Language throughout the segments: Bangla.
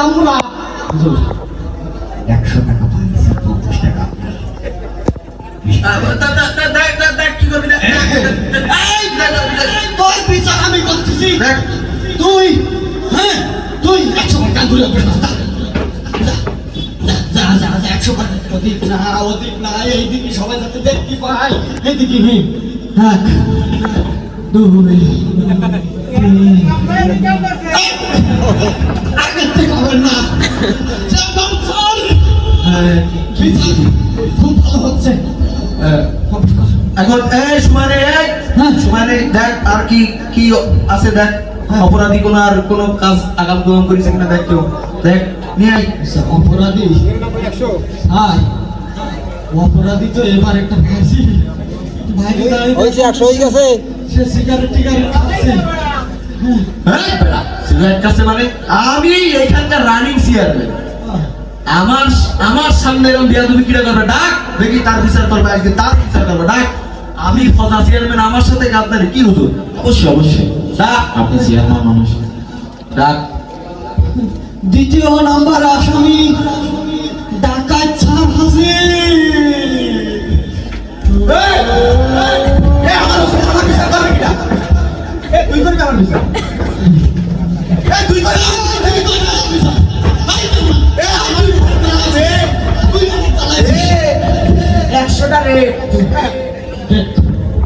আমরা 100 টাকা পাইছি, 50 টাকা কি করবি না? তোর বিচার আমি করতেছি। তুই হ্যাঁ তুই 100 টাকা ঘুরে যা 100 টাকা ওদিক না এইদিকে সবাই যাতে দেখতে পাই। এইদিকে এক দুই আগের থেকে হবে না। খুব ভালো হচ্ছে। এখন সুমানে দেখ আর কি কি আছে দেখ, অপরাধী কোন আর কোন কাজ আগাম গ্রহণ করেছে কিনা দেখ, কেউ দেখ নিয়ে আয়। অপরাধী অপরাধী তো এবার একটা ভাইছি হয়েছে 100 হয়ে গেছে। সে সিগারেট খাচ্ছে। সিগারেট খাচ্ছে মানে? আমি এখানকার রানিং চেয়ারম্যান, আমার সামনে এরকম বিয়াদবি কিরা করবে? ডাক দেখি তার বিচার করবে, আজকে তার বিচার করবে। ডাক, আমি খোদা চেয়ারম্যান, আমার সাথে গাদ্দারি কি হুজুর? অবশ্যই ডাক, আপনি চেয়ারম্যান মানুষ। ডাক। দ্বিতীয় নাম্বার আসামি ডাকাত ছাড় হাজির। তুই করবি আমার বিচার? তুই করবি? 100টা রেট,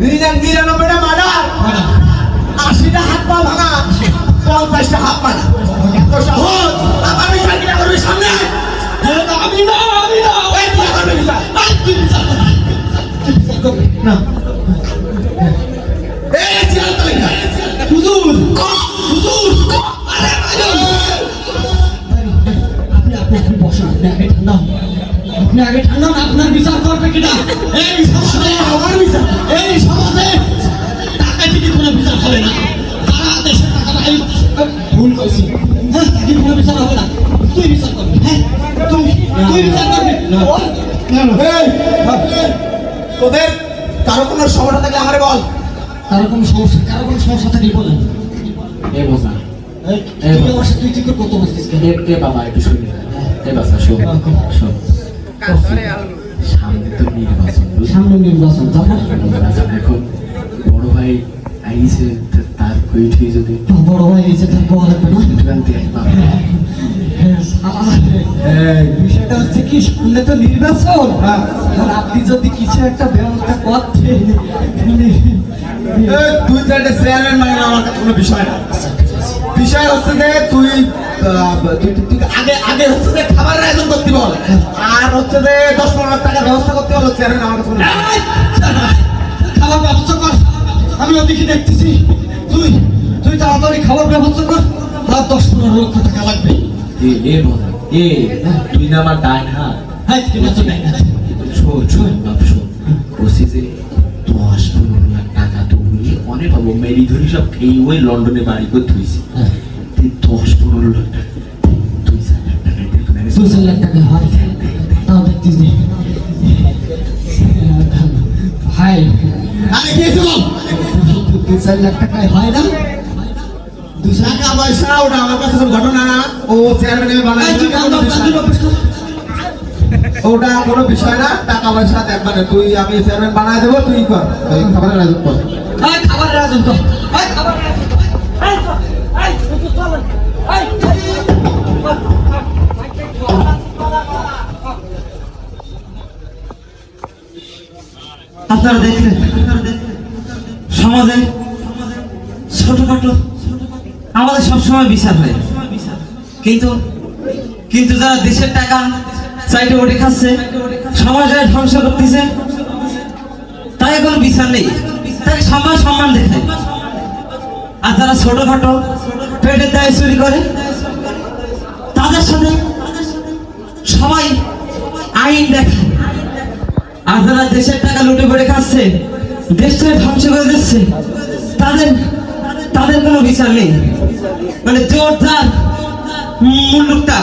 99টা মার্ডার, 80টা হাত পা ভাঙা, 50টা হাত মারা। এত সহজ আমার বিচার কিনা করবি? সামনে আমি না তুই করবি বিচার? তুই বিচার করবি না। হুজুর আপনি বসুন, আপনি আগে ঠান্ডা না, আপনার বিচার করবে কিনা? এই সমাজে আমার বিচার, এই সমাজে টাকা থেকে কোনো বিচার হবে না। যারা দেশের টাকা পাই ভুল করেছি, হ্যাঁ তাকে কোনো বিচার হবে না। তুই বিচার করবি, হ্যাঁ তুই বিচার করবি। তোদের কারো কোনো সমস্যা থাকলে আমারে বল। কারো কোনো সমস্যা থাকলে বলেন। এই বোঝা তুই আমার সাথে তুই কত বলছিস? এ বাবা একটু শুনি। এই বাচ্চা শোন শোন, সামনে তো নির্বাচন, সামনে নির্বাচন, এখন বড় ভাই আইছে, তার কইঠি যদি বড় ভাই এসে তার কোয়া লাগবে না। বিষয়টা হচ্ছে কি, সামনে তো নির্বাচন, আর আপনি যদি কিছু একটা ব্যবস্থা করছেন। তুই তো একটা চেয়ারম্যান মানে আমার কাছে কোনো বিষয় না। বিষয় হচ্ছে যে তুই আগে হচ্ছে যে খাবারের আয়োজন করতে বল, আর হচ্ছে যে 10-15 লাখ টাকার ব্যবস্থা করতে বল। চেয়ারম্যান আমার কাছে খাবার ব্যবস্থা কর, আমি ওদিকে দেখতেছি। তুই তাড়াতাড়ি খাবার ব্যবস্থা কর, আর 10-15 লক্ষ টাকা লাগবে। এ বোঝা তুই না আমার ডাইন হাত। হ্যাঁ ঠিক আছে, শোন বাবু শোন, বলছি যে 10-15 লাখ টাকা তো অনেক পাবো, মেরি ধরি সব খেয়ে ওই লন্ডনে বাড়ি করতে হয়েছে। 10-15 লাখ টাকা, 2 লাখ টাকা হয়, তাও দেখতেছি ভাই। আরে কি হয়েছে বল? 2 লাখ টাকায় হয় না? 2 টাকা পয়সা ওটা আমার কাছে কোনো ঘটনা না। ও চেয়ারম্যান বানাই, ওটা কোনো বিষয় না। টাকা পয়সা দেখবা না, তুই আমি চেয়ারম্যান বানাই দেবো, তুই কর খাবারের আয়োজন কর। খাবারের আয়োজন কর, খাবারের আয়োজন কর। আপনারা দেখলেন সমাজে ছোটখাটো আমাদের সবসময় বিচার হয়, কিন্তু যারা দেশের টাকা চাইটে ওটে খাচ্ছে, সমাজে ধ্বংস করতেছে, তাই কোনো বিচার নেই, তাকে সম্মান দেখায়। আর যারা ছোটখাটো পেটের দায়ে চুরি করে, তাদের সাথে সবাই আইন দেখায়। আর যারা দেশের টাকা লুটে পড়ে খাচ্ছে, দেশটাকে ধ্বংস করে দিচ্ছে, তাদের কোনো বিচার নেই। মানে জোর যার মুল্লুকটা